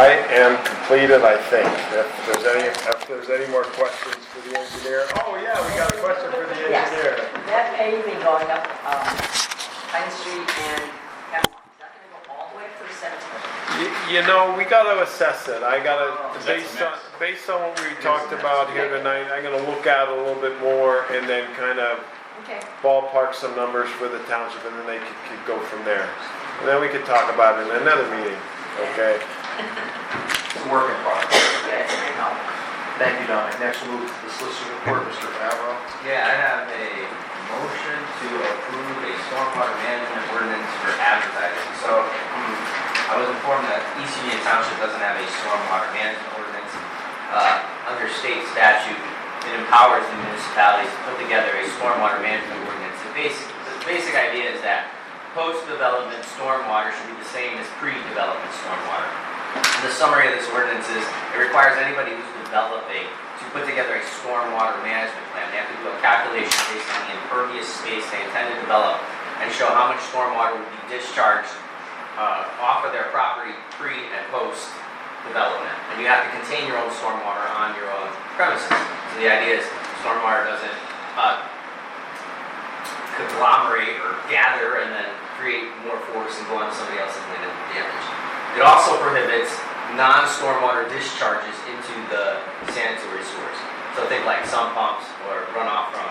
I am completed, I think. If there's any more questions for the engineer. Oh, yeah, we got a question for the Yes. engineer. That paving going up Pine Street and Hemlock, is that going to go all the way to the cemetery? You know, we gotta assess it. Based on what we talked about here tonight, I'm gonna look at it a little bit more and then kind of Okay. ballpark some numbers for the township, and then they could go from there. And then we could talk about it in another meeting, okay? It's a work in progress. Yes, I know. Thank you, Dominic. Next, we'll move to the solicitor report, Mr. Favreau. Yeah, I have a motion to approve a stormwater management ordinance for advertising. So, I was informed that East Union Township doesn't have a stormwater management ordinance. Under state statute, it empowers the municipalities to put together a stormwater management ordinance. The basic idea is that post-development stormwater should be the same as pre-development stormwater. The summary of this ordinance is it requires anybody who's developing to put together a stormwater management plan. They have to do a calculation based on the impervious space they intend to develop and show how much stormwater would be discharged off of their property pre and post development. And you have to contain your own stormwater on your own premises. So the idea is stormwater doesn't conglomerate or gather and then create more force and go on somebody else's land and damage. It also prohibits non-stormwater discharges into the sanitary sewers. So think like sump pumps or runoff from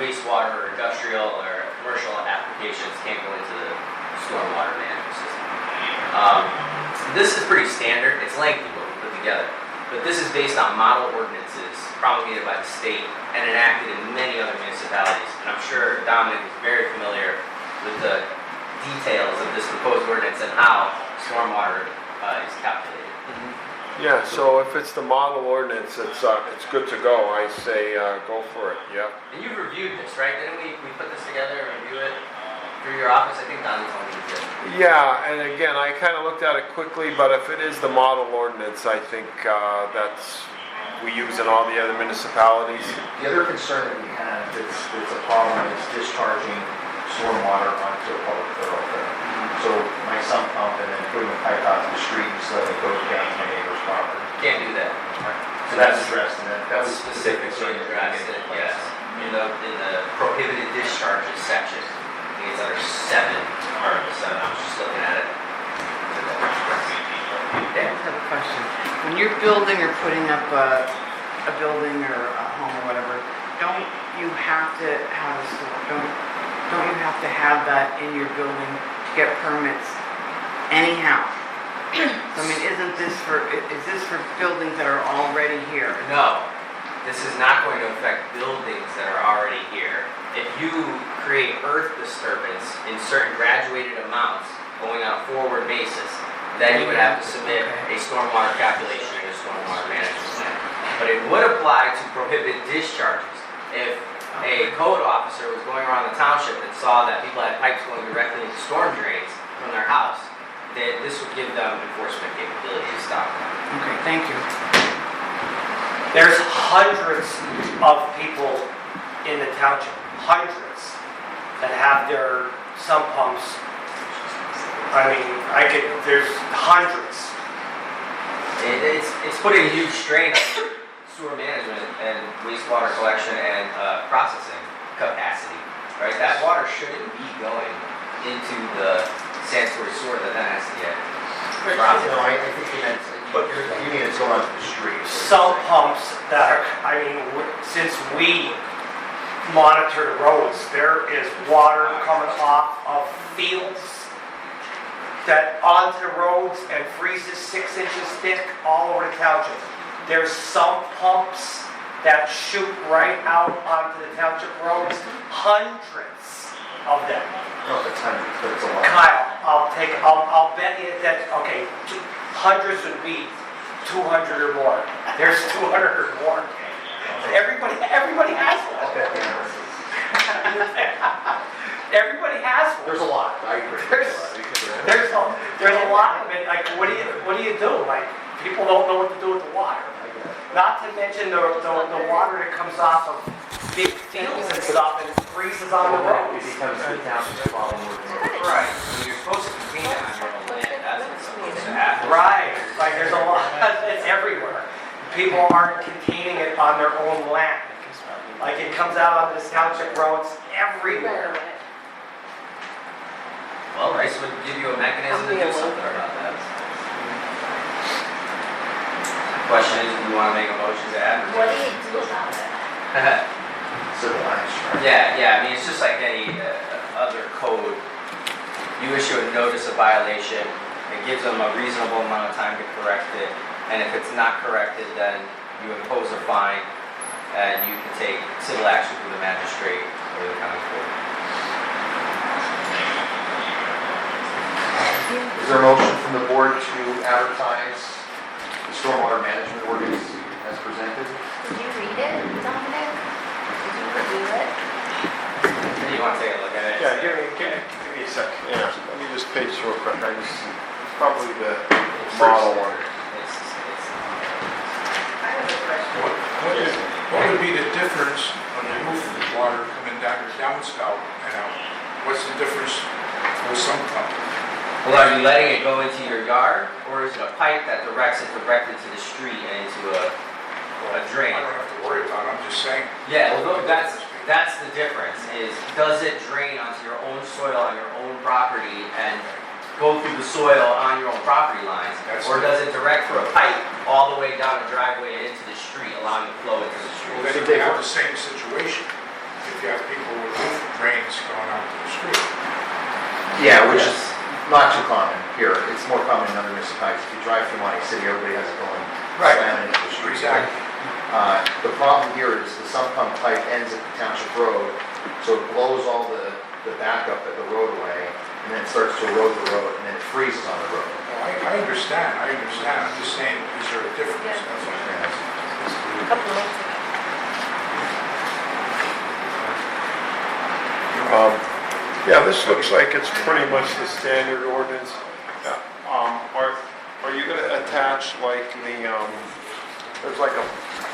wastewater or industrial or commercial applications can't go into the stormwater management system. This is pretty standard. It's lengthy what we put together. But this is based on model ordinances promulgated by the state and enacted in many other municipalities. And I'm sure Dominic is very familiar with the details of this proposed ordinance and how stormwater is calculated. Yeah, so if it's the model ordinance, it's good to go. I say go for it, yeah. And you've reviewed this, right? Didn't we put this together and review it through your office? I think Donnie told me you did. Yeah, and again, I kind of looked at it quickly, but if it is the model ordinance, I think we use in all the other municipalities. The other concern that we have that's a problem is discharging stormwater onto a public thoroughfare. So my sump pump and then putting a pipe out to the street and so it goes down to my neighbor's property. Can't do that. So that's addressed in that. That was Specifically specific concern that we addressed it, didn't yes. In the prohibited discharges section, I think it's under 7, Article 7, I was just looking at it. I have a question. When you're building or putting up a building or a home or whatever, don't you have to have don't you have to have that in your building to get permits anyhow? I mean, is this for buildings that are already here? No, this is not going to affect buildings that are already here. If you create earth disturbance in certain graduated amounts going on a forward basis, then you would have to submit a stormwater calculation and a stormwater management plan. But it would apply to prohibited discharges. If a code officer was going around the township and saw that people had pipes going directly into storm drains from their house, then this would give them enforcement capability to stop that. Okay, thank you. There's hundreds of people in the township, hundreds, that have their sump pumps. I mean, there's hundreds. It's putting a huge strain on sewer management and wastewater collection and processing capacity, right? That water shouldn't be going into the sanitary sewer that then has to get processed. No, I think you mean it's going onto the street. Sump pumps that are, I mean, since we monitor the roads, there is water coming off of fields that onto the roads and freezes 6 inches thick all over the township. There's sump pumps that shoot right out onto the township roads, hundreds of them. No, that's hundreds, but it's a lot. Kyle, I'll bet you that, okay, hundreds would be 200 or more. There's 200 or more. Everybody has one. Okay. Everybody has one. There's a lot, I agree. There's a lot of it. Like, what do you do? Like, people don't know what to do with the water. Not to mention the water that comes off of big fields and stuff and freezes on the roads. It becomes the township's problem. Right. When you're supposed to contain it on your own land, that's what's supposed to happen. Right, like there's a lot, it's everywhere. People aren't containing it on their own land. Like it comes out on this township roads everywhere. Well, Rice would give you a mechanism to do something about that. Question is, do you want to make a motion to advertise? What do you do about it? Civil action. Yeah, I mean, it's just like any other code. You issue a notice of violation, it gives them a reasonable amount of time to correct it, and if it's not corrected, then you impose a fine, and you can take civil action through the magistrate or the county court. Is there a motion from the board to advertise the stormwater management ordinance as presented? Did you read it, Dominic? Did you review it? You want to take a look at it? Yeah, give me a sec. Yeah, let me just page through it quick. It's probably the model one. I have a question. What would be the difference on the roof of the water coming down your downspout and out? What's the difference for some company? Well, are you letting it go into your yard, or is it a pipe that directs it directly to the street and into a drain? I don't have to worry about it, I'm just saying. Yeah, well, that's the difference, is does it drain onto your own soil on your own property and go through the soil on your own property lines? Or does it direct through a pipe all the way down a driveway and into the street, allowing it to flow into the Well, street? then you have the same situation. If you have people with roof drains going out to the street. Yeah, which is not too common here. It's more common in other municipalities. If you drive through Monte City, everybody has it going slamming into the street. Exactly. The problem here is the sump pump pipe ends at the township road, so it blows all the backup at the roadway, and then it starts to erode the road, and then it freezes on the road. Well, I understand. I'm just saying, is there a difference? Yeah. That's what I'm asking. A couple of months ago. Yeah, this looks like it's pretty much the standard ordinance. Are you gonna attach like there's like a...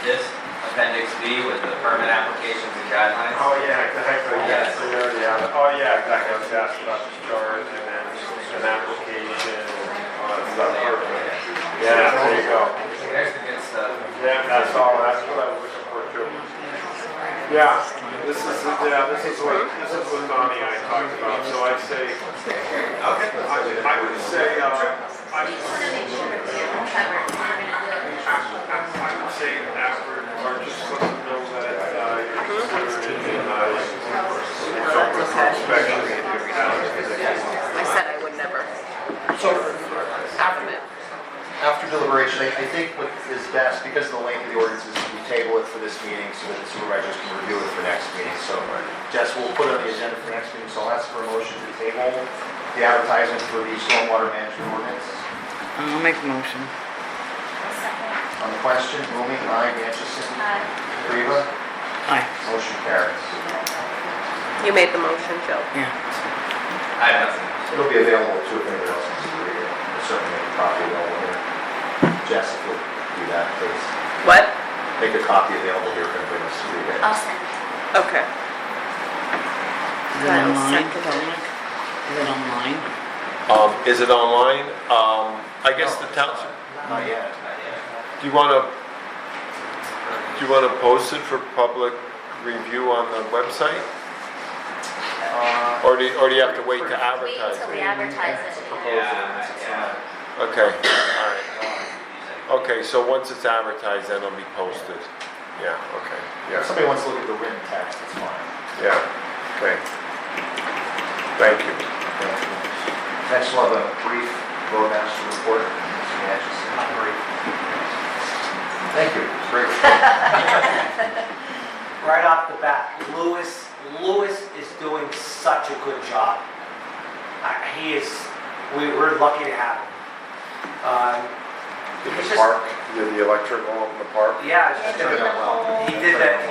This appendix B with the permit applications and guidelines? Oh, yeah, exactly. Yes. So you already have it. Oh, yeah, exactly. I was asked about the chart and then an application and all that stuff. Perfect. Yeah, there you go. There's the good stuff. Yeah, that's all. That's what I was looking for too. Yeah, this is what Donnie and I talked about. So I'd say, I would say, We just want to make sure that we're covered. We're going to do it. I would say after, or just let them know that you're considering inspection. I said I would never. So, After it. after deliberation, I think what is best, because of the length of the ordinance, is we table it for this meeting so that the supervisors can review it for next meeting. So, Jess, we'll put it on the agenda for next meeting, so I'll ask for a motion to table the advertisement for the stormwater management ordinance. I'll make a motion. A second. On the question, Rumi, aye, Manchester, Riva, Aye. motion carries. You made the motion, Joe. Yeah. I have nothing. It'll be available too if anybody else wants to read it. We'll certainly make a copy available here. Jess, if you'll do that, please. What? Make a copy available here if anybody wants to read it. I'll send it. Okay. Is it I'll online, second it. Dominic? Is it online? Is it online? I guess the township, Not yet. do you wanna post it for public review on the website? Or do you have to wait to Wait advertise until we it? advertise it. Okay, alright. Okay, so once it's advertised, then it'll be posted. Yeah, okay, If yeah, somebody wants to look at the written text, it's fine. yeah, okay. Thank you. Next, we'll have a brief roadmaster report. Mr. Manchester. Not brief. Thank you. Great report. Right off the bat, Lewis is doing such a good job. We're lucky to have him. Did It's the just- park, did the electrical in the park? Yeah, Yeah, Did it well. he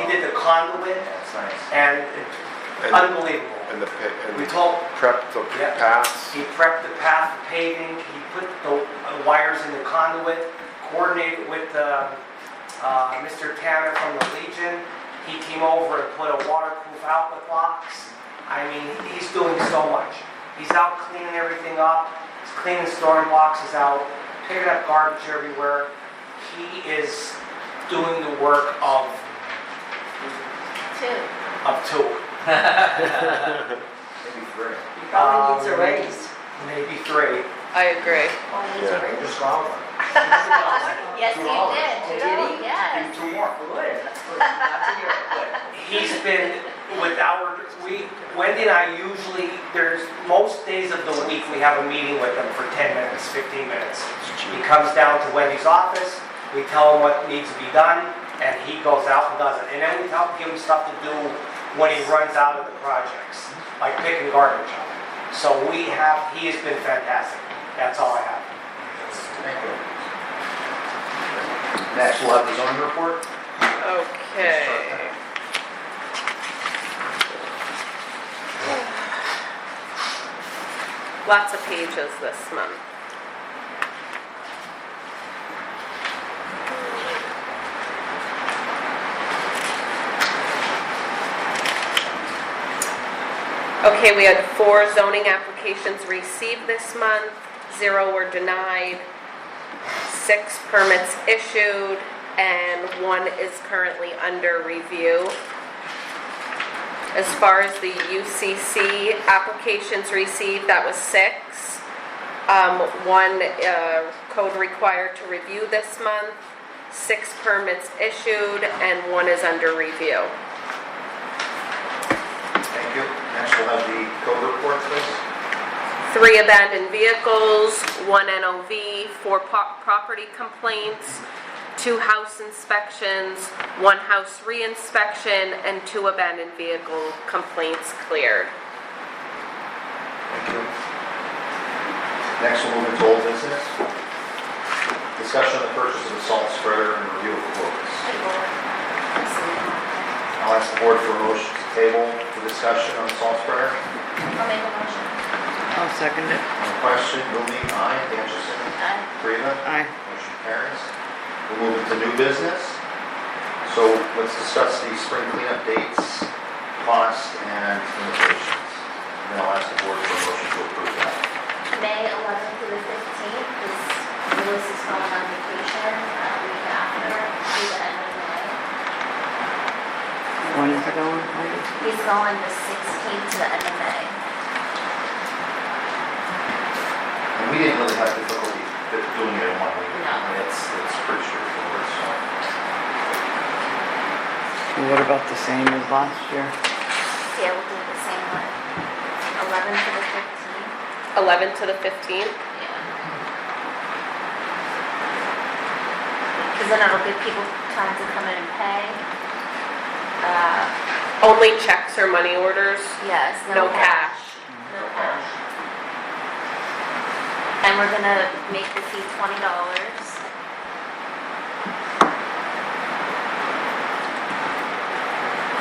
did the conduit That's nice. and And- unbelievable. And the pit, We and told, prepped the Yeah. paths? he prepped the path for paving, he put the wires in the conduit, coordinated with Mr. Tanner from the Legion. He came over and put a waterproof outlet box. I mean, he's doing so much. He's out cleaning everything up, he's cleaning storm boxes out, picking up garbage everywhere. He is doing the work of 2. two, Maybe three. He probably needs a raise. maybe 3. I agree. Oh, he needs a raise. Just go out. Yes, he did. Did he? Yes. 2 more. Good. Not to hear it, good. He's been with Wendy and I usually, there's most days of the week, we have a meeting with him for 10 minutes, 15 minutes. He comes down to Wendy's office, we tell him what needs to be done, and he goes out and does it. And then we give him stuff to do when he runs out of the projects, like picking garbage up. So he has been fantastic. That's all I have. Thank you. Next, we'll have the zoning report. Okay. Lots of pages this month. Okay, we had 4 zoning applications received this month, 0 were denied, 6 permits issued, and 1 is currently under review. As far as the UCC applications received, that was 6. 1 code required to review this month, 6 permits issued, and 1 is under review. Thank you. Next, we'll have the code report, please. 3 abandoned vehicles, 1 NOV, 4 property complaints, 2 house inspections, 1 house re-inspection, and 2 abandoned vehicle complaints cleared. Thank you. Next, we'll move into old business. Discussion of the purchase of the salt spreader and review of quotes. I'll ask the board for a motion to table the discussion on the salt spreader. I'll make a motion. I'll second it. On the question, Rooney, aye. Anderson? Aye. Reva? Aye. Motion carries. We'll move into new business. So let's discuss the spring cleanup dates, cost, and limitations. And then I'll ask the board for a motion to approve that. May 11th to the 15th, because Lewis is going on vacation a week after, through the end of May. When is it going? He's going the 16th to the end of May. And we didn't really have difficulty doing it in 1 week. No. I mean, it's pretty straightforward, so. What about the same as last year? Yeah, we'll do the same one. 11th to the 15th. 11th to the 15th. Yeah. Because then it'll give people time to come in and pay. Only checks or money orders, Yes, no cash. No cash. And we're gonna make the fee $20.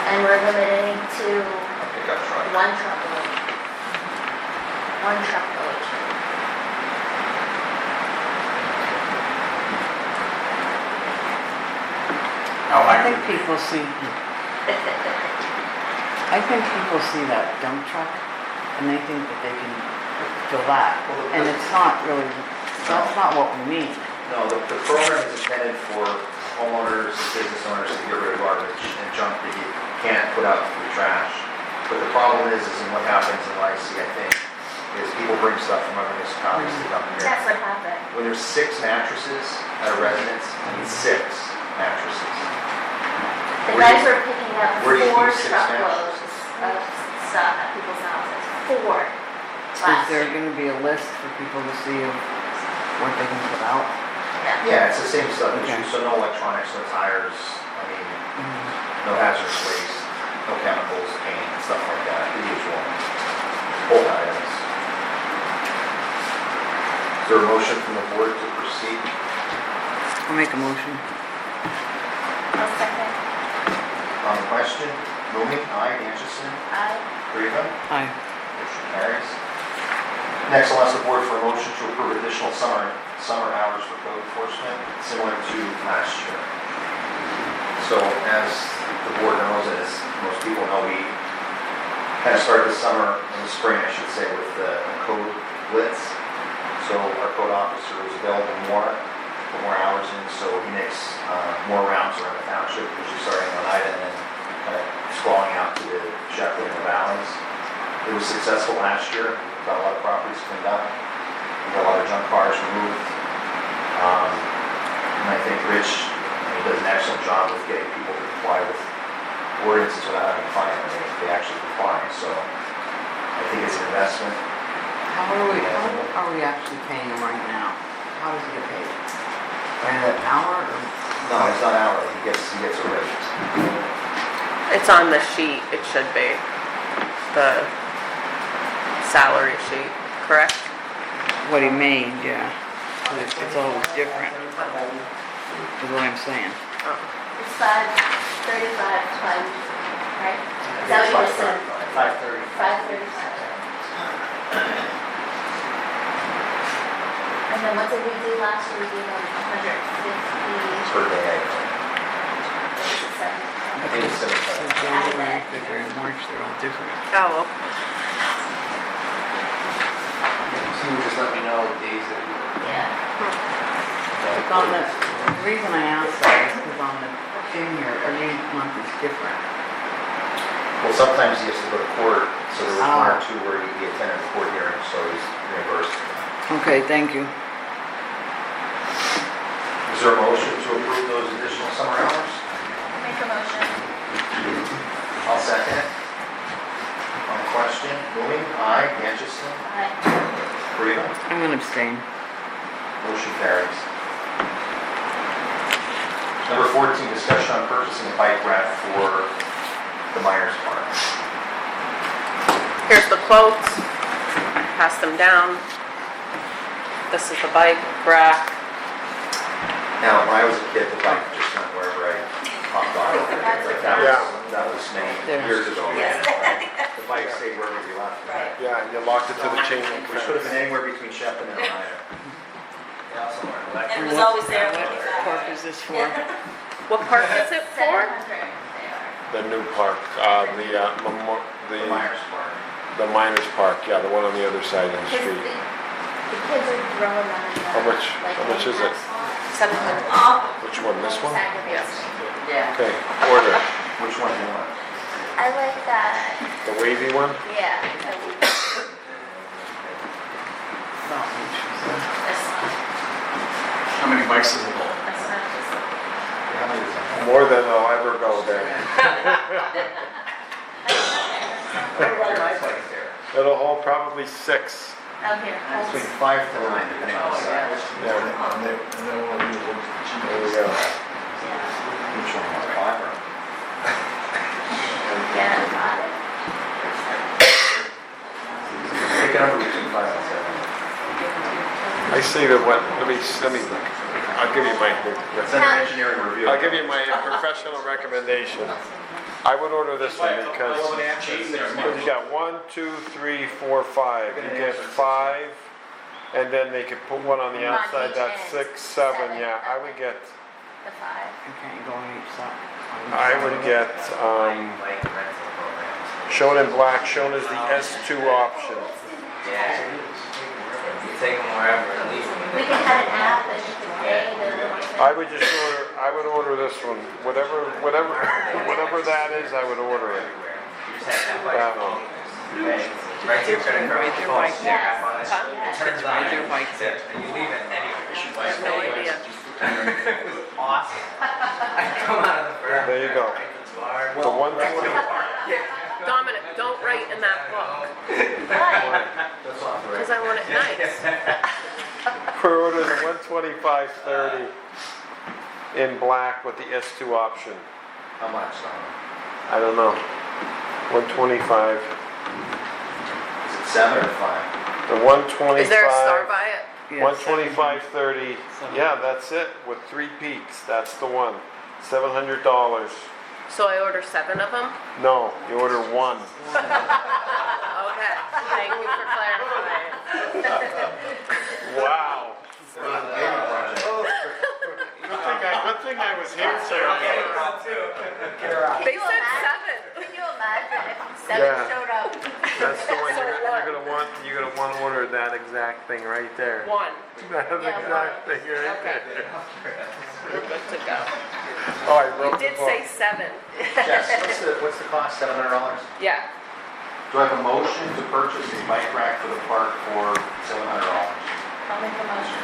And we're limiting to Pickup truck. 1 truckload. 1 truckload. I think people see, that dump truck and they think that they can fill that. And it's not really, that's not what we mean. No, the program is intended for homeowners and business owners to get rid of garbage and junk that you can't put out for the trash. But the problem is and what happens in what I see, I think, is people bring stuff from other municipalities to dump here. That's what happened. When there's 6 mattresses at a residence, I mean 6 mattresses. The Where do guys you- are picking up where do you 4 keep 6 truckloads of stuff at people's houses. 4. Is Last there year. gonna be a list for people to see of what they can put out? Yeah, it's the same stuff, Okay. so no electronics, no tires, I mean, no hazardous waste, no chemicals, paint, stuff like that, the usual bulk items. Is there a motion from the board to proceed? I'll make a motion. I'll second. On the question, Rooney, aye. Anderson? Aye. Reva? Aye. Motion carries. Next, I'll ask the board for a motion to approve additional summer hours for code enforcement, similar to last year. So as the board knows, as most people know, we kind of started the summer, in the spring, I should say, with the code blitz. So our code officer is available more, put more hours in, so he makes more rounds around the township, usually starting on Ida and then kind of sprawling out to the Shepherd and the valleys. It was successful last year, we got a lot of properties cleaned up, we got a lot of junk cars removed. And I think Rich, does an excellent job with getting people to comply with ordinances without having to find them. They actually comply, so I think it's an investment. How are we actually paying him right now? How does he get paid? By an hour or? No, it's not hourly, he gets a rate. It's on the sheet, it should be. The salary sheet, correct? What he made, yeah. But it's always different, is what I'm saying. It's 5:35 times, right? Is that what you just said? 5:30. 5:35. And then what did we do last year? We did 150. Per day. I think it's So 75. January, February, March, they're all different. Oh, So you just let me know days that you. Yeah. Like on the reason I asked that is because on the thing here, every month is different. Well, sometimes he has to go to court, so there was one or two where he attended a court hearing, so he's reimbursed. Okay, thank you. Is there a motion to approve those additional summer hours? Make a motion. I'll second it. On the question, Bowie, aye, Manchester, Aye. Rita, I'm gonna abstain. motion carries. Number 14, discussion on purchasing a bike rack for the Myers Park. here's the quotes. Pass them down. This is the bike rack. Now, when I was a kid, the bike just went wherever I hopped on. That was many years ago. Yes. Right? The bike stayed wherever you left. Right. Yeah, you locked it to the chain link Which could have fence. been anywhere between Shepton and Oneida. And it was always there. What park is this for? What park is it for? 700 they are. The new park, The Myers Park. the Miners Park, yeah, the one on the other side of the Because street. the kids are throwing them in the. How much is it? 700. Which one, this one? Yes. Yeah. Okay, order. Which one do you want? I like that, The wavy one? yeah. Not much. This one. How many bikes does it hold? This one just. How many is that? More than I'll ever go there. It'll hold probably 6. Oh, here. Between 5 to 9, depending on the size. Yeah, there we go. Which one? 5 or? Yeah, got it. Pick a number between 5 and 7. I see that what, let me, I'll give you my, It's under engineering review. I'll give you my professional recommendation. I would order this one because you got 1, 2, 3, 4, 5. You get 5, and then they could put one on the One on outside, each that's end. 6, 7, yeah. I Okay. would get, The 5. Okay, go on each side. I would get, shown in black, shown as the S2 option. Yeah. You take them wherever and leave them. We can have an app that you can pay the. I would just order, I would order this one, whatever that is, I would order it. You just have that That bike. one. Right here, credit card. Right there, bike Phone, there. tap on it. It turns on. Right there, bike there. And you leave it anywhere. I have no idea. It was awesome. I come out of the firm. There you go. Bar. The 120, Dominic, don't write in that book, That's off the because I want it nice. we're ordering the 125/30 in black with the S2 option. How much? I don't know. 125. Is it 7 or 5? The 125. Is there a star by it? Yeah, 125/30. Yeah, that's it with 3 peaks. That's the one. $700. So I order 7 of them? No, you order 1. Okay, thank you for clarifying. Wow. Good thing I was here, Sarah. They said 7. Can you imagine if 7 Yeah. showed up? That's the one So you're, you're gonna want to order that exact thing right there. One. That exact thing right Okay. there. We're good to go. Oh, I You wrote the did book. say 7. Jess, what's the cost, $700? Yeah. Do I have a motion to purchase a bike rack for the park for $700? I'll make a motion.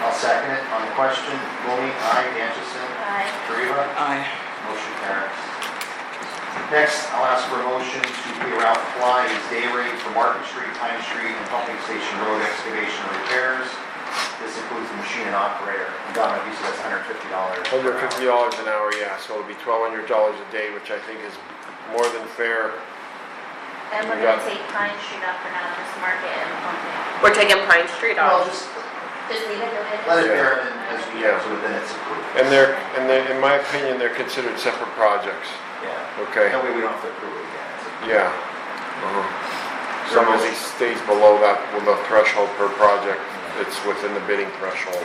I'll second it. On the question, Mooney, aye. Danchison, Aye. Kariba, Aye. motion carries. Next, I'll ask for a motion to pay Ralph Fly his day rate for Market Street, Pine Street, and Pumping Station Road excavation and repairs. This includes the machine and operator. And Donna, you said that's $150. $150 an hour, yeah, so it'll be $1,200 a day, which I think is more than fair. And we're You got- gonna take Pine Street off for now, just market and pumping. We're taking Pine Street Well, off. just Just leave it the way it is. let it Yeah. bear, and then as we Yeah. get to it, then it's approved. And in my opinion, they're considered separate projects, Yeah. okay? That way we don't have to approve it again. Yeah. Some of these stays below that, with the threshold per project, it's within the bidding thresholds.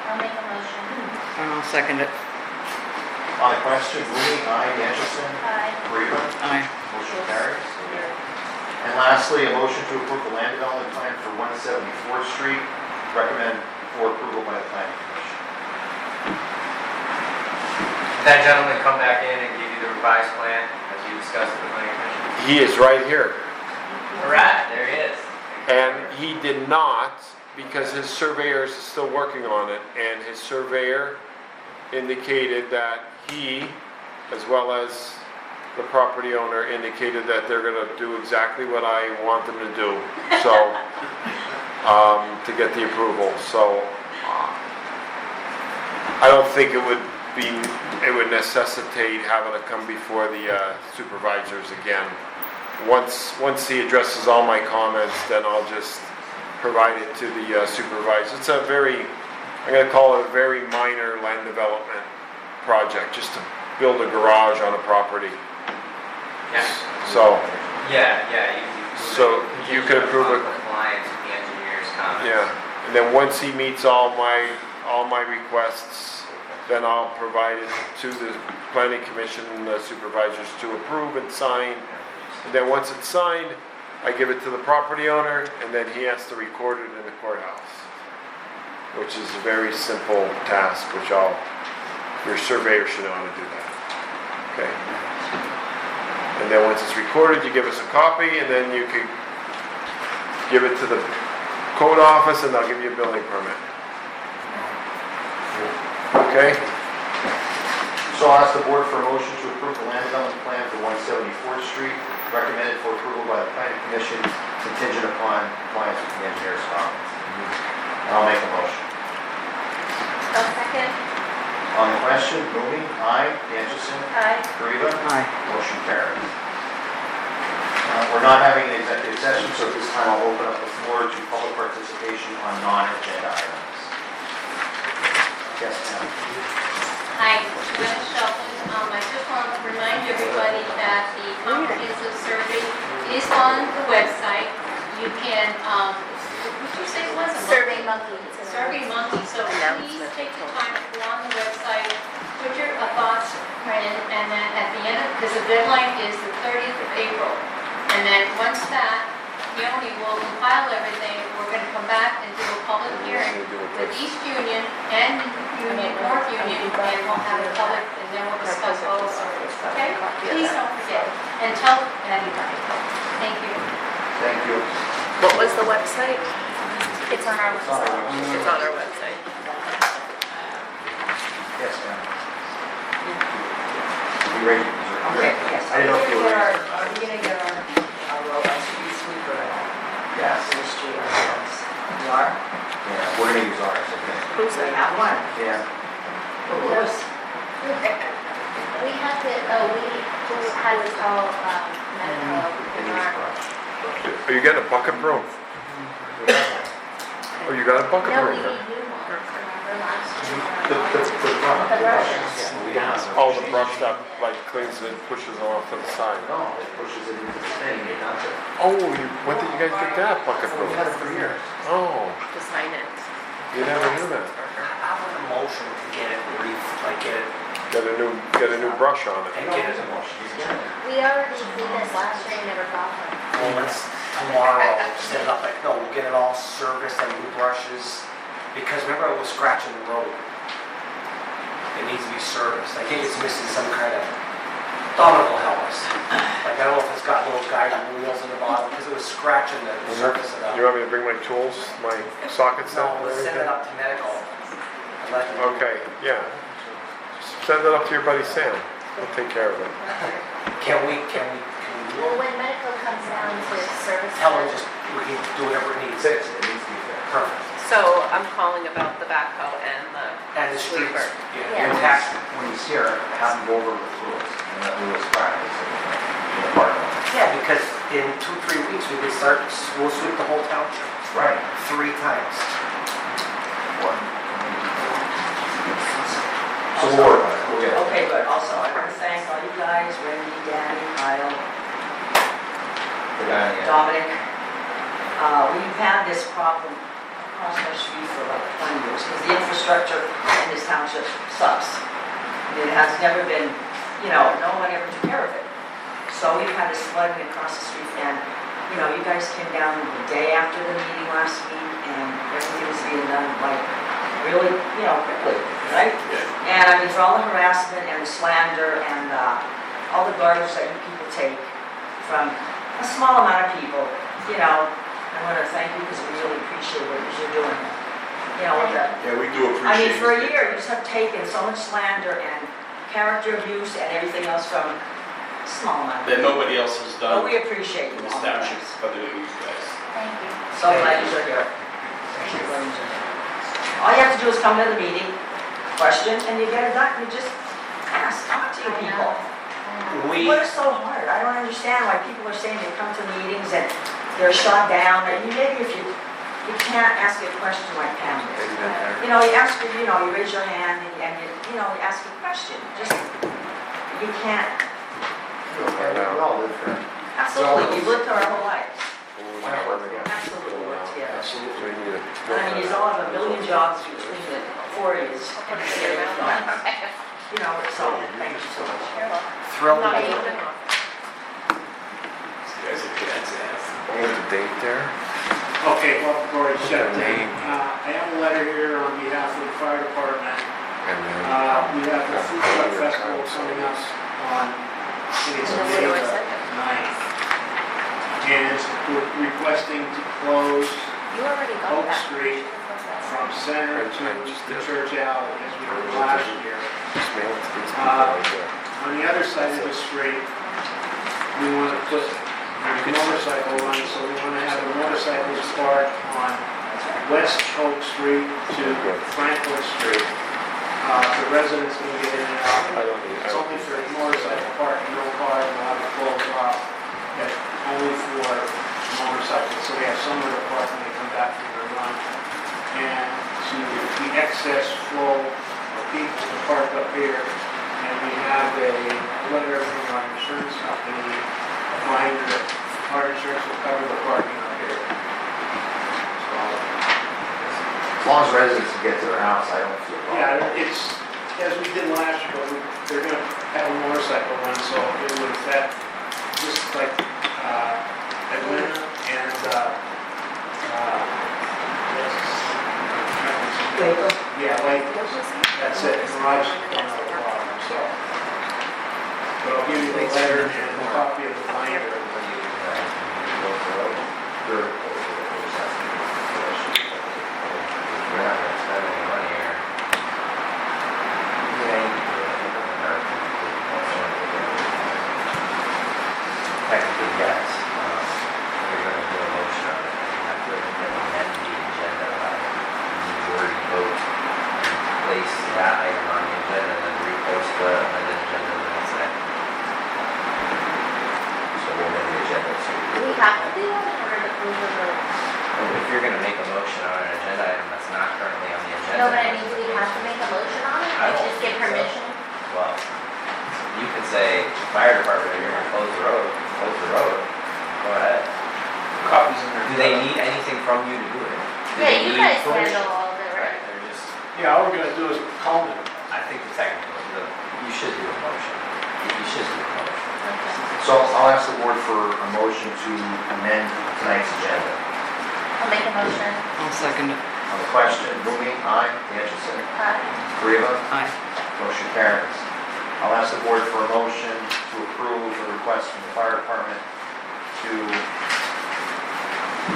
I'll make a motion. And I'll second it. On the question, Mooney, aye. Danchison, Aye. Kariba, Aye. motion carries. And lastly, a motion to approve the land development plan for 174th Street, recommend for approval by the planning commission. Did that gentleman come back in and give you the revised plan as you discussed at the planning commission? He is right here. All right, there he is. And he did not, because his surveyor is still working on it, and his surveyor indicated that he, as well as the property owner, indicated that they're gonna do exactly what I want them to do, so, to get the approval, so, I don't think it would necessitate having to come before the supervisors again. Once he addresses all my comments, then I'll just provide it to the supervisor. It's a very, I'm gonna call it a very minor land development project, just to build a garage on a property. Yeah. So, Yeah. So you could approve it. Compliance with the engineer's comments. yeah, and then once he meets all my requests, then I'll provide it to the planning commission and the supervisors to approve and sign. And then once it's signed, I give it to the property owner, and then he has to record it in the courthouse, which is a very simple task, which your surveyor should know how to do that. Okay? And then once it's recorded, you give us a copy, and then you can give it to the code office, and they'll give you a building permit. Okay? So I'll ask the board for a motion to approve the land development plan for 174th Street, recommended for approval by the planning commission, contingent upon compliance with the engineer's comments. And I'll make a motion. I'll second. On the question, Mooney, aye. Danchison, Aye. Kariba, Aye. motion carries. We're not having an executive session, so at this time I'll open up the floor to public participation on non-agenda items. Yes, ma'am. Hi, Joanna Shelton. I just want to remind everybody that the comprehensive survey is on the website. You can, what did you say it was? Survey Monkey. Survey Monkey, so please take the time to go on the website, put your thoughts in, and then at the end, because the deadline is the 30th of April. And then once that, Peony will compile everything, we're going to come back and do a public hearing with East Union and North Union, and we'll have a public, and then we'll discuss all the surveys, okay? Please don't forget, and tell everybody. Thank you. Thank you. What was the website? It's on our website. It's on our website. Yes, ma'am. You ready? Okay, yes. I didn't know if you were ready. Are we gonna get our road street sweeper Yes. in the street ourselves? You are? Yeah, we're gonna use ours, okay? Who's We that? have one. Yeah. Lewis. We have to, we had to call, medical. Denise Brush. Are you getting a bucket broom? Oh, you got a bucket No, we broom? need new ones, remember last year? The brush. The brushes. Yeah, we got some. Oh, the brush that like cleans it and pushes it off to the side. No, it pushes it into the thing, it does it. Oh, when did you guys get that bucket broom? We've had it for years. Oh, To sign it. you never knew that. I want a motion to get it brief, like get it Get a new brush on it. And get his emotion, he's getting it. We already did this last year, and never got one. Well, let's, tomorrow, set it up like, no, we'll get it all serviced and new brushes, because remember it was scratching the road. It needs to be serviced, I think it's missing some kind of, Dominic will help us. Like, I don't know if it's got little guide wheels in the bottom, because it was scratching the surface of the. You want me to bring my tools, my sockets No, out? and let's send it everything? up to medical. And let them- Okay, yeah. Send it up to your buddy Sam. He'll take care of it. Can we Well, when medical comes down to service. tell them just, we can do whatever it needs? Fix it, it needs to be fixed. Perfect. So I'm calling about the backhoe and the And the streets, sweeper. yeah, Yeah. impact. When you steer it, have them go over with Lewis, and let Lewis practice in the parking lot. Yeah, because in 2-3 weeks, we could start, we'll sweep the whole township Right. 3 times. So we'll work on it, we'll get it. Okay, good. Also, I want to thank all you guys, Randy, Danny, Kyle, The guy, yeah. Dominic. We've had this problem across our street for about 20 years, because the infrastructure in this township sucks. It has never been, no one ever took care of it. So we've had this flooding across the street, and, you guys came down the day after the meeting last week, and everything was being done, like, really, quickly, right? And I mean, for all the harassment and the slander and all the garbage that you people take from a small amount of people, I want to thank you because we really appreciate what you're doing. Yeah, we do appreciate it. I mean, for a year, you just have taken so much slander and character abuse and everything else from a small amount of That people. nobody else has But done we appreciate you in this all the township guys. other than you guys. Thank you. So glad you're here. So glad you're here. All you have to do is come to the meeting, question, and you get it done. You just ask, talk to your people. What is so hard? I don't understand why people are saying they come to meetings and they're shot down. And maybe if you can't ask a question like Pam did. You ask, you raise your hand and you ask a question. Just, you can't. We all live here. Absolutely, we've lived our whole lives. Absolutely. Absolutely work together. So you need to. I mean, you all have a million jobs between the 40s and the city of Florence. So, thank you so much. Thrilled. What's the date there? Okay, well, I've already What's checked your in. name? I have a letter here on behalf of the fire department. And then. We have the food truck festival coming up on, I think it's May the 9th. And we're requesting to close You already got Oak that. Street from Center to the church alley as we did last year. Just mail it to these people right there. On the other side of the street, we want to put a motorcycle line, so we want to have the motorcycles park on West Oak Street to Franklin Street. The residents can get in and out. I don't need. It's only for motorcycle parking, no cars, allowed to close off, but only for motorcycles. So we have somewhere to park when they come back from their run. And to the excess flow of people to park up here. And we have a letter from our insurance company, a reminder that our insurance will cover the parking up here. As long as residents can get to their house, I don't feel a problem. Yeah, it's, as we did last year, but they're gonna have a motorcycle run, so it would affect, just like, Atlanta and, Wait, yeah, like, that's it, garage, so. But I'll give you the letter and a copy of the binder. We're not gonna spend any money here. Technically, yes. We're gonna do a motion on it, and have to amend the agenda by majority vote. And place that item on the agenda, and then repost the amended agenda the next day. So we'll amend the agenda, so. Do we have to do that in order to prove the vote? If you're gonna make a motion on an agenda item that's not currently on the agenda. No, but I mean, do we have to make a motion on it? I Like, don't just get think so. permission? Well, you could say, fire department, you're gonna close the road, go ahead. Copies in there. Do they need anything from you to do it? Do Yeah, they you need guys permission? handle all of it, Right, right? they're just, Yeah, all we're gonna do is calm it. I think the technical, You should do a motion. You should do a motion. Okay. So I'll ask the board for a motion to amend tonight's agenda. I'll make a motion. I'll second it. On the question, Boomey, aye, Anderson, Aye. Grieva, Aye. motion carries. I'll ask the board for a motion to approve a request from the fire department to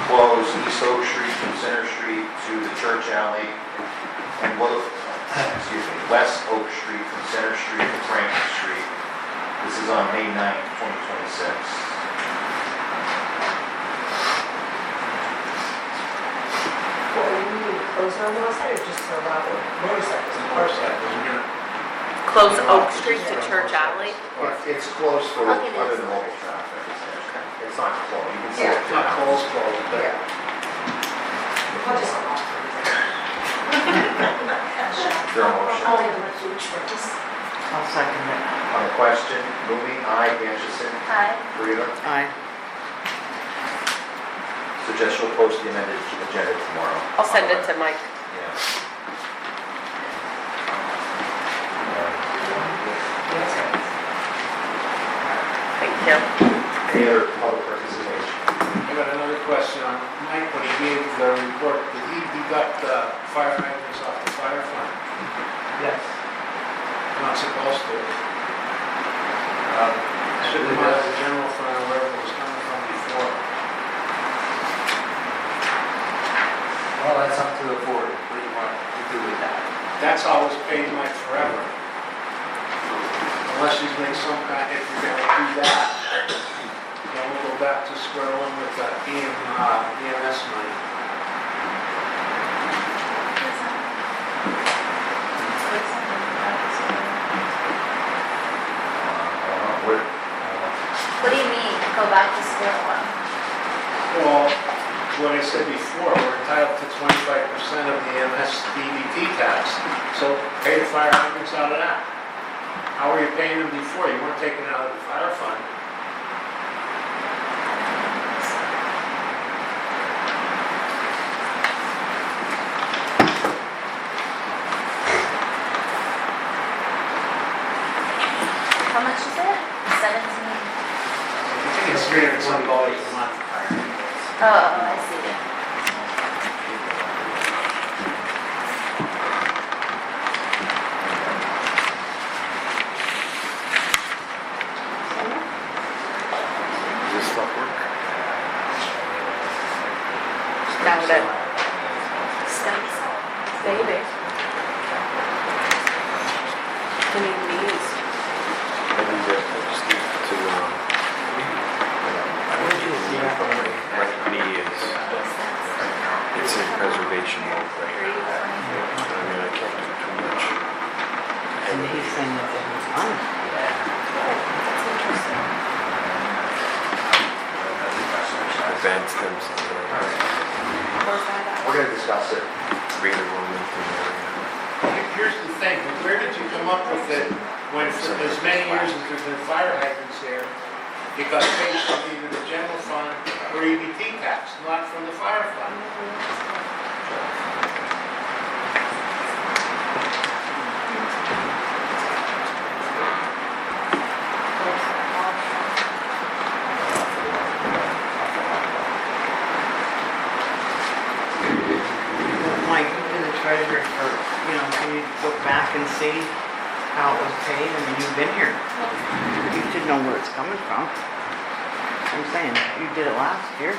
close East Oak Street from Center Street to the Church Alley and West Oak Street from Center Street to Franklin Street. This is on May 9th, 2026. What do you mean, close on those side or just to allow the motorcycles? Motorcycles, you're gonna Close Oak Street to Church Alley. It's closed for I'll give other this. than local traffic. It's not closed, you can see Yeah. it. It's not closed, but Yeah. We'll just. Is there a motion? Only the food trucks. I'll second it. On the question, Boomey, aye, Anderson, Aye. Grieva. Aye. Suggest you'll post the amended agenda tomorrow. I'll send it to Mike. Yeah. Thank you. Any other public participation? I got another question on Mike, when he gave the report, did he deduct the fire hydrants off the fire fund? Yes. Not supposed to. Should have been the general fund or wherever it was coming from before. Well, that's up to the board. What do you want to do with that? That's always paid like forever. Unless you make some kind, if you're gonna do that, then we'll go back to square one with the EMS money. What do you mean, go back to square one? Well, what I said before, we're entitled to 25% of the EMS DVT tax, so pay the fire hydrants out of that. How were you paying them before? You weren't taking it out of the fire fund. How much is it? 17? I think it's $320 a month. Oh, I see. Does this stuff work? Found it. Steps. Maybe. We need these. Maybe just need to, right, B is, it's in preservation mode right now. I mean, I can't do too much. And he's saying that it was on. Advanced them, so We're gonna discuss it. read the Roman thing there. Here's the thing, where did you come up with it when for as many years as there's been fire hydrants there, it got paid from either the general fund or EBT tax, not from the fire fund? Mike, you're the treasurer for, can you look back and see how it was paid? I mean, you've been here. You should know where it's coming from. I'm saying, you did it last year.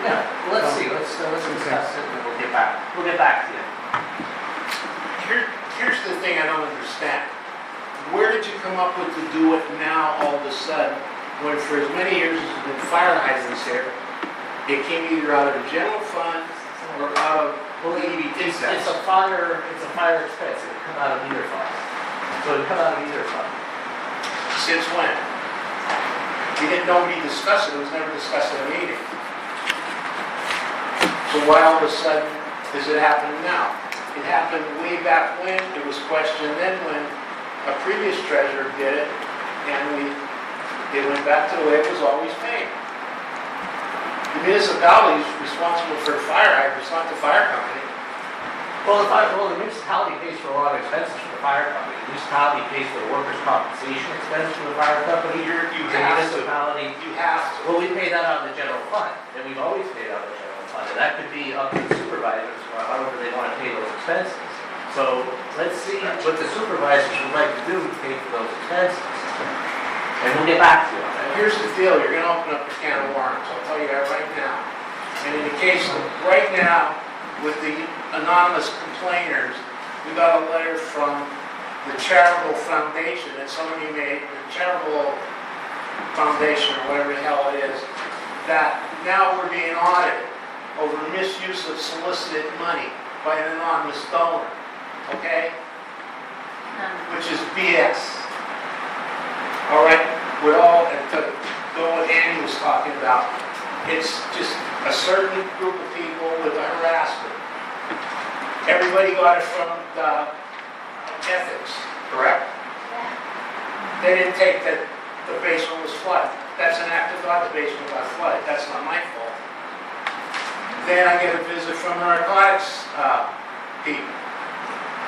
Yeah, let's see, let's discuss it, and we'll get back to you. Here's the thing I don't understand. Where did you come up with to do it now all of a sudden, when for as many years as there's been fire hydrants here, it came either out of the general fund or out of the EBT It's tax? a fire expense, it would come out of either fund. So it would come out of either fund. Since when? Nobody discussed it, it was never discussed at a meeting. So why all of a sudden is it happening now? It happened way back when, it was questioned then when a previous treasurer did it, and it went back to the way it was always paid. The municipality is responsible for the fire hydrants, not the fire company. Well, the municipality pays for a lot of expenses for the fire company. The municipality pays for the workers' compensation expense for the fire company. You The have to. municipality, You have to. well, we pay that out of the general fund, and we've always paid out of the general fund, and that could be up to the supervisors, or however they want to pay those expenses. So let's see what the supervisors would like to do to pay for those expenses. And we'll get back to you on that. Here's the deal, you're gonna open up a can of worms, I'll tell you that right now. And in the case of, right now, with the anonymous complainers, we got a letter from the charitable foundation that somebody made, the charitable foundation, or whatever the hell it is, that now we're being audited over misuse of solicited money by an anonymous donor, okay? Which is BS. All right, with all, and to go what Andy was talking about, it's just a certain group of people with a harassment. Everybody got it from the ethics, correct? They didn't take that the basement was flooded. That's an act of God, the basement got flooded. That's not my fault. Then I get a visit from the narcotics people.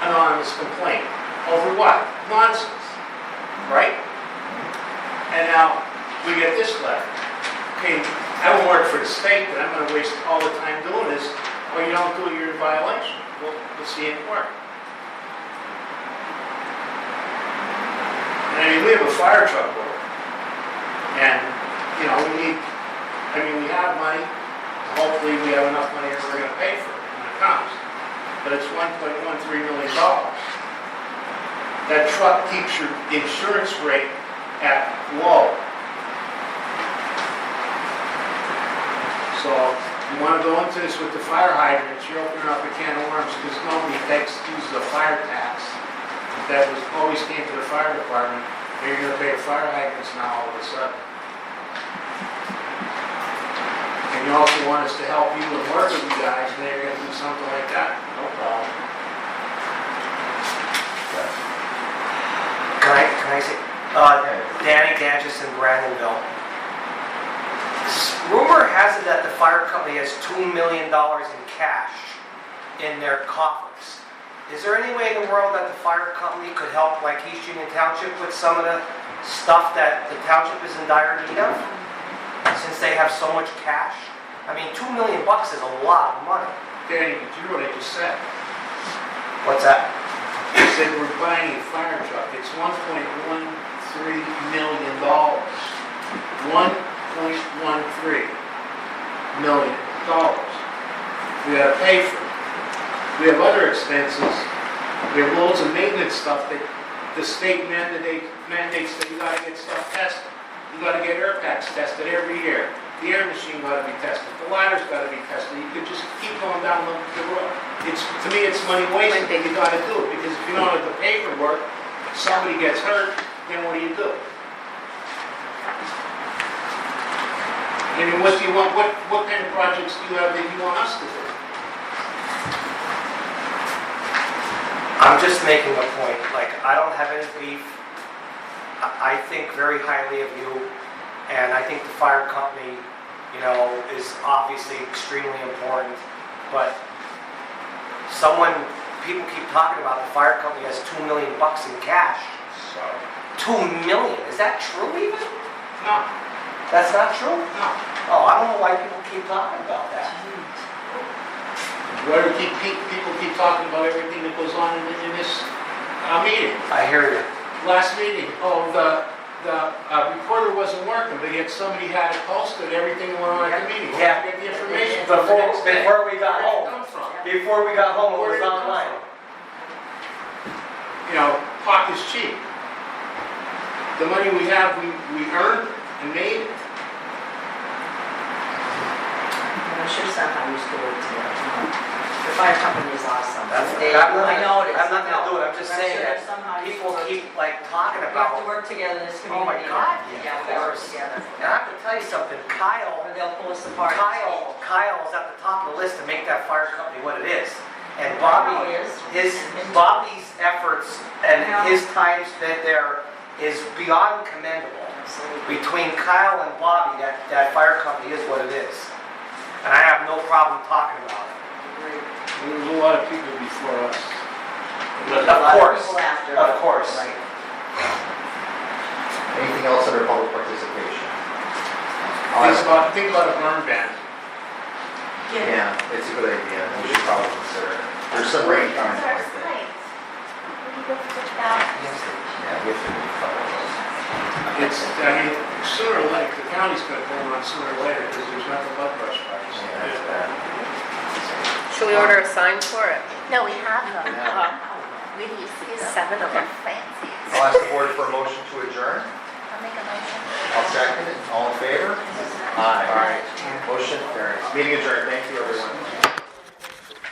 Anonymous complaint. Over what? Nonsense. Right? And now we get this letter. Okay, I don't work for the state, but I'm going to waste all the time doing this. Or you don't do it, you're in violation. Well, let's see it work. And I mean, we have a fire truck order. And, you know, we have money. Hopefully we have enough money that we're going to pay for it when it comes. But it's $1.13 million. That truck keeps your insurance rate at low. So you want to go into this with the fire hydrants, you're opening up a can of worms because nobody uses the fire tax that was always came to the fire department. You're going to pay the fire hydrants now all of a sudden. And you also want us to help you and work with you guys, and they're going to do something like that. No problem. Can I say, Danny Ganges in Brandonville. Rumor has it that the fire company has $2 million in cash in their coffers. Is there any way in the world that the fire company could help, like East Union Township, with some of the stuff that the township is in dire need of? Since they have so much cash? I mean, $2 million is a lot of money. Danny, did you hear what I just said? What's that? I said we're buying a fire truck. It's $1.13 million. $1.13 million. We gotta pay for it. We have other expenses. We have loads of maintenance stuff that the state mandates that you gotta get stuff tested. You gotta get air packs tested every year. The air machine gotta be tested. The ladder's gotta be tested. You could just keep going down the road. To me, it's money wasted, but you gotta do it, because if you don't have the paperwork, somebody gets hurt, then what do you do? I mean, what do you want, what kind of projects do you have that you want us to do? I'm just making a point. Like, I don't have any beef. I think very highly of you, and I think the fire company, you know, is obviously extremely important, but people keep talking about the fire company has $2 million in cash. So, $2 million, is that true even? no, That's not true? no. Oh, I don't know why people keep talking about that. Why do people keep talking about everything that goes on in this meeting? I hear you. Last meeting, the recorder wasn't working, but yet somebody had it posted, everything that went on at the meeting. Where Yeah. did you get the information from the next day? Before we got Where did it home. come from? Before we got home, it Where was did it come online. from? You know, talk is cheap. The money we have, we earned and made it. I'm sure somehow we still work together. The fire company is awesome. I know it is. I'm not gonna do it, I'm just I'm saying sure that somehow you people still- keep like talking We have to about, work together in this Oh my community. God, Yeah, we of work course. together. and I have to tell you something, Or they'll pull us apart. Kyle's at the top of the list to make that fire company what it is. And I know Bobby, it is. Bobby's efforts and Yeah. his time spent there is beyond commendable. Absolutely. Between Kyle and Bobby, that fire company is what it is. And I have no problem talking about it. Agreed. There was a lot of people before us. Of course, People after. of course. Right. Anything else under public participation? Think about a burn ban. Yeah, it's a good idea, we should probably consider it. There's some rain coming, I First think. night. We go for that. Yeah, we have to do a couple of those. It's, I mean, sooner or later, the county's gonna come on sooner or later, because there's nothing but brush fires. Yeah, that's bad. Should we order a sign for it? No, we have them. Yeah. We used to get 7 of them. Fancy. I'll ask the board for a motion to adjourn. I'll make a motion. I'll second it. All in favor? Aye. Motion carries. Meeting adjourned.